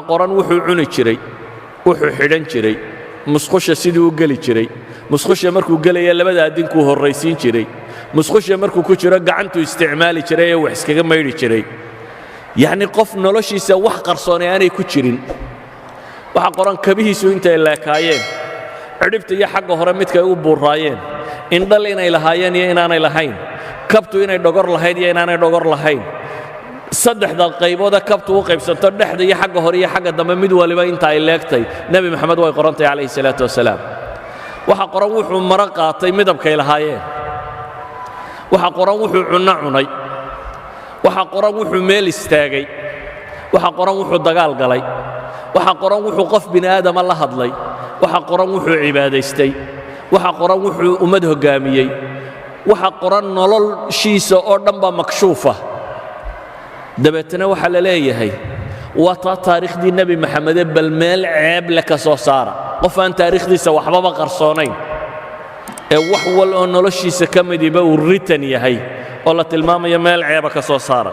qoran wuxuu cuni jiray wuxuu xidhan jiray musqusha siduu u geli jiray musqusha markuu gelaya labada adinkuu horraysiin jiray musqusha markuu ku jiro gacantuu isticmaali jiray ee wax iskaga maydhi jiray yacni qof noloshiisa wax qarsoonay aanay ku jirin waxaa qoran kabihiisu intay leekaayeen cidhibta iyo xagga hore midkay u buuraayeen indhal inay lahaayeen iyo inaanay lahayn kabtu inay dhogor lahayd iyo inaanay dhogor lahayn saddexda qaybooda kabtu u qaybsanto dhexda iyo xagga hore iyo xagga dambe mid waliba inta ay leegtay nebi maxamed way qorantay calayhi salaatu wasalaam waxaa qoran wuxuu maro qaatay midabkay lahaayeen waxaa qoran wuxuu cunno cunay waxaa qoran wuxuu meel istaagay waxaa qoran wuxuu dagaal galay waxaa qoran wuxuu qof bini aadama la hadlay waxaa qoran wuxuu cibaadaystay waxaa qoran wuxuu ummad hoggaamiyey waxaa qoran noloshiisa oo dhan baa makshuufa dabeetana waxaa la leeyahay waa taa taariikhdii nebi maxamede bal meel ceeb le ka soo saara qof aan taariikhdiisa waxbaba qarsoonayn ee wax wal oo noloshiisa ka midiba uu ritan yahay oo la tilmaamayo meel ceeba ka soo saara